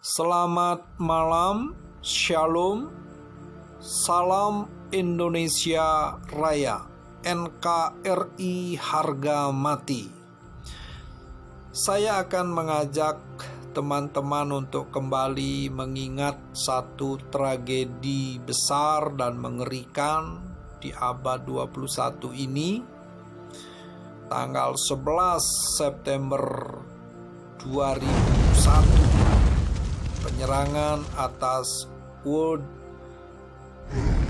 Selamat malam, Shalom, salam Indonesia Raya, NKRI harga mati. Saya akan mengajak teman-teman untuk kembali mengingat satu tragedi besar dan mengerikan di abad 21 ini, tanggal 11 September 2001. Penyerangan atas World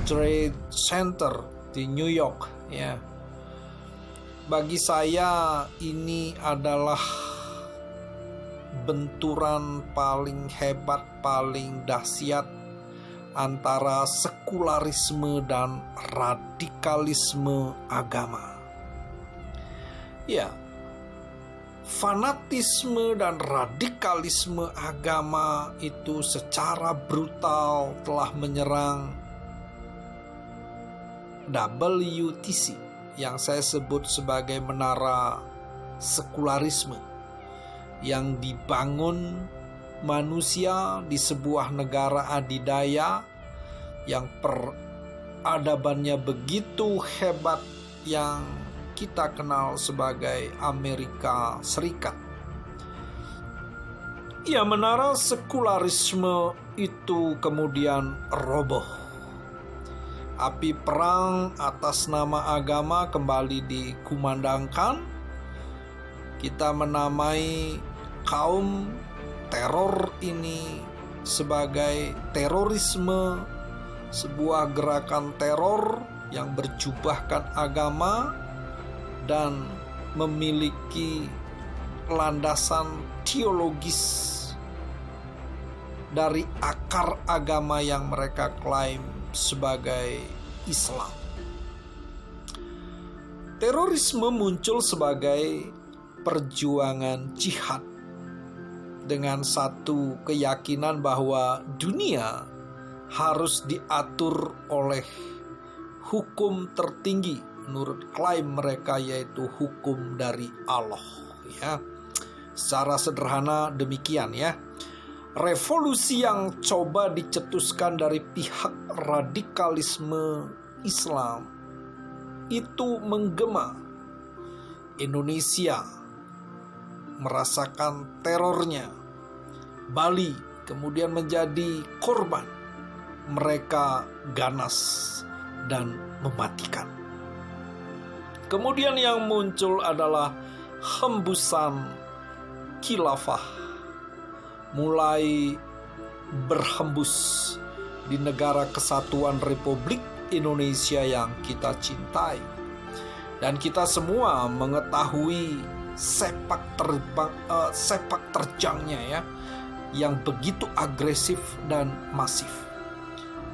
Trade Center di New York, ya. Bagi saya ini adalah benturan paling hebat, paling dahsyat antara sekularisme dan radikalisme agama. Ya, fanatisme dan radikalisme agama itu secara brutal telah menyerang WTC yang saya sebut sebagai menara sekularisme yang dibangun manusia di sebuah negara adidaya yang peradabannya begitu hebat, yang kita kenal sebagai Amerika Serikat. Ya, menara sekularisme itu kemudian roboh. Api perang atas nama agama kembali dikumandangkan. Kita menamai kaum teror ini sebagai terorisme, sebuah gerakan teror yang berjubahkan agama dan memiliki landasan teologis dari akar agama yang mereka klaim sebagai Islam. Terorisme muncul sebagai perjuangan jihad dengan satu keyakinan bahwa dunia harus diatur oleh hukum tertinggi menurut klaim mereka, yaitu hukum dari Allah, ya. Secara sederhana demikian, ya. Revolusi yang coba dicetuskan dari pihak radikalisme Islam itu menggema. Indonesia merasakan terornya. Bali kemudian menjadi korban. Mereka ganas dan mematikan. Kemudian yang muncul adalah hembusan khilafah, mulai berhembus di negara kesatuan Republik Indonesia yang kita cintai. Dan kita semua mengetahui sepak terjangnya, ya, yang begitu agresif dan masif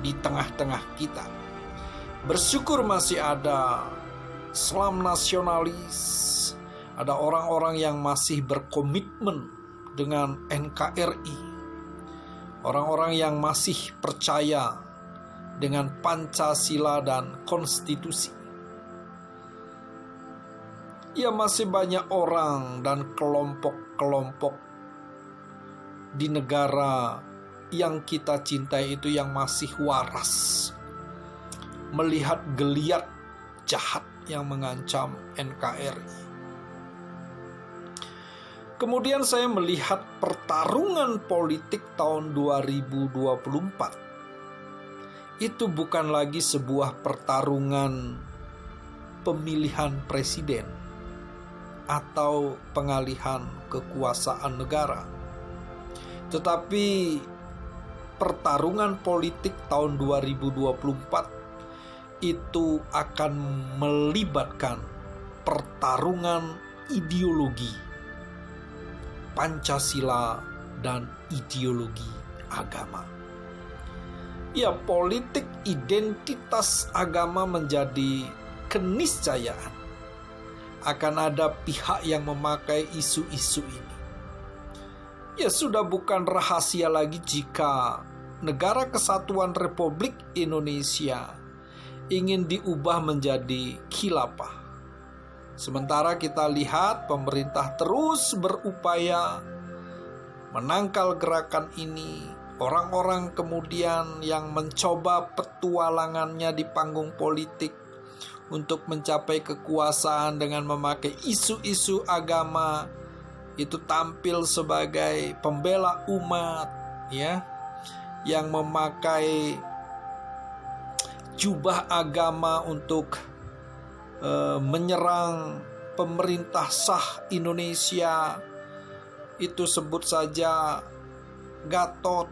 di tengah-tengah kita. Bersyukur masih ada Islam nasionalis, ada orang-orang yang masih berkomitmen dengan NKRI, orang-orang yang masih percaya dengan Pancasila dan konstitusi. Ya, masih banyak orang dan kelompok-kelompok di negara yang kita cintai itu yang masih waras melihat geliat jahat yang mengancam NKRI. Kemudian saya melihat pertarungan politik tahun 2024. Itu bukan lagi sebuah pertarungan pemilihan presiden atau pengalihan kekuasaan negara. Tetapi pertarungan politik tahun 2024 itu akan melibatkan pertarungan ideologi Pancasila dan ideologi agama. Ya, politik identitas agama menjadi keniscayaan. Akan ada pihak yang memakai isu-isu ini. Ya, sudah bukan rahasia lagi jika Negara Kesatuan Republik Indonesia ingin diubah menjadi khilafah. Sementara kita lihat pemerintah terus berupaya menangkal gerakan ini. Orang-orang kemudian yang mencoba petualangannya di panggung politik untuk mencapai kekuasaan dengan memakai isu-isu agama itu tampil sebagai pembela umat, ya, yang memakai jubah agama untuk menyerang pemerintah sah Indonesia. Itu sebut saja Gatot,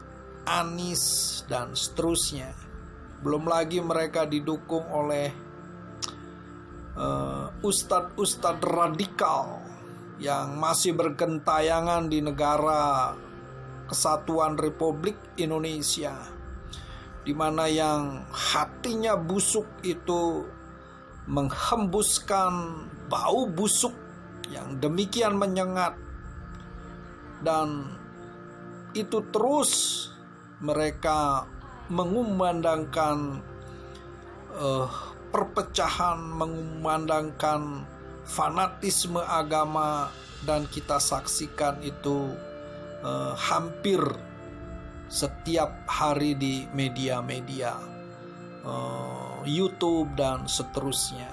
Anies, dan seterusnya. Belum lagi mereka didukung oleh ustadz-ustadz radikal yang masih bergentayangan di negara Kesatuan Republik Indonesia, di mana yang hatinya busuk itu menghembuskan bau busuk yang demikian menyengat, dan itu terus mereka mengumandangkan perpecahan, mengumandangkan fanatisme agama, dan kita saksikan itu hampir setiap hari di media-media YouTube dan seterusnya.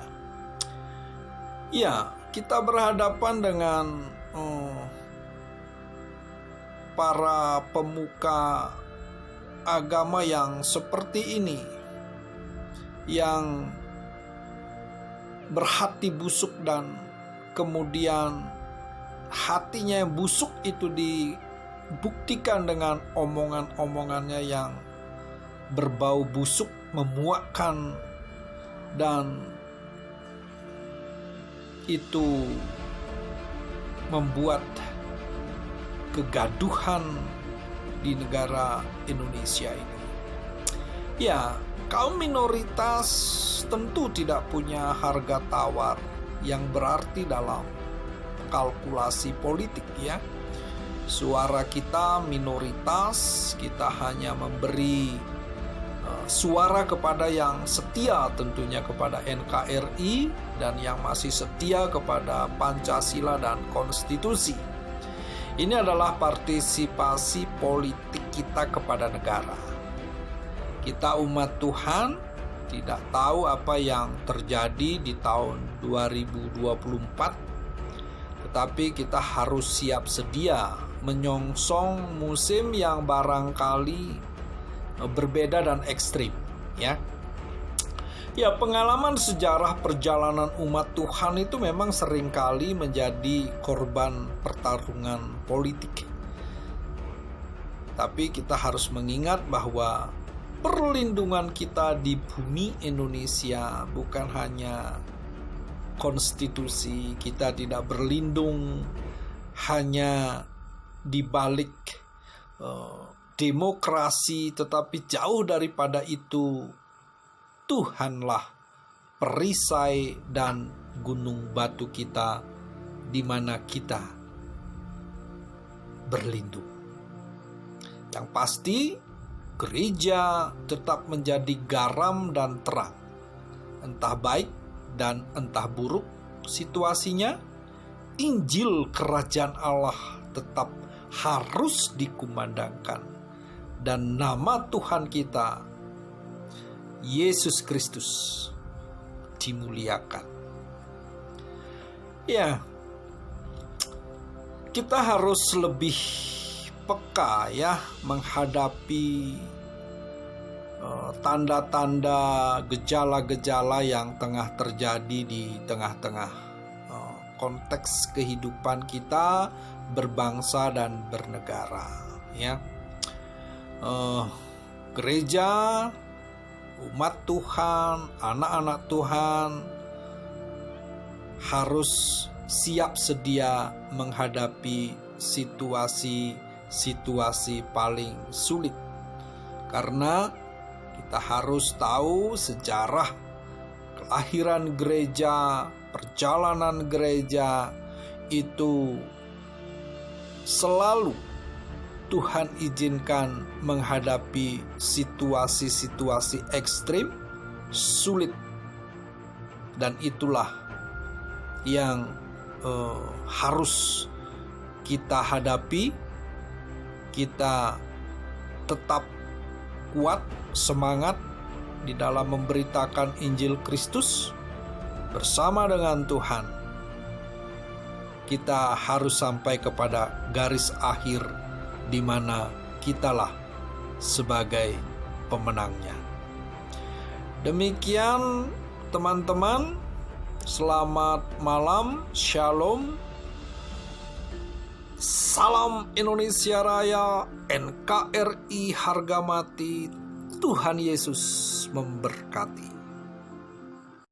Ya, kita berhadapan dengan para pemuka agama yang seperti ini, yang berhati busuk, dan kemudian hatinya yang busuk itu dibuktikan dengan omongan-omongannya yang berbau busuk, memuakkan, dan itu membuat kegaduhan di negara Indonesia ini. Ya, kaum minoritas tentu tidak punya harga tawar yang berarti dalam kalkulasi politik, ya. Suara kita minoritas, kita hanya memberi suara kepada yang setia, tentunya kepada NKRI, dan yang masih setia kepada Pancasila dan konstitusi. Ini adalah partisipasi politik kita kepada negara. Kita umat Tuhan tidak tahu apa yang terjadi di tahun 2024, tetapi kita harus siap sedia menyongsong musim yang barangkali berbeda dan ekstrim, ya. Ya, pengalaman sejarah perjalanan umat Tuhan itu memang seringkali menjadi korban pertarungan politik. Tapi kita harus mengingat bahwa perlindungan kita di bumi Indonesia bukan hanya konstitusi. Kita tidak berlindung hanya di balik demokrasi, tetapi jauh daripada itu, Tuhanlah perisai dan gunung batu kita, di mana kita berlindung. Yang pasti, gereja tetap menjadi garam dan terang. Entah baik dan entah buruk situasinya, Injil Kerajaan Allah tetap harus dikumandangkan, dan nama Tuhan kita Yesus Kristus dimuliakan. Ya, kita harus lebih peka, ya, menghadapi tanda-tanda, gejala-gejala yang tengah terjadi di tengah-tengah konteks kehidupan kita berbangsa dan bernegara, ya. Gereja, umat Tuhan, anak-anak Tuhan harus siap sedia menghadapi situasi paling sulit, karena kita harus tahu sejarah kelahiran gereja, perjalanan gereja itu selalu Tuhan izinkan menghadapi situasi-situasi ekstrim, sulit, dan itulah yang harus kita hadapi kita tetap kuat, semangat di dalam memberitakan Injil Kristus bersama dengan Tuhan. Kita harus sampai kepada garis akhir di mana kitalah sebagai pemenangnya. Demikian teman-teman, selamat malam, shalom. Salam Indonesia Raya, NKRI harga mati. Tuhan Yesus memberkati.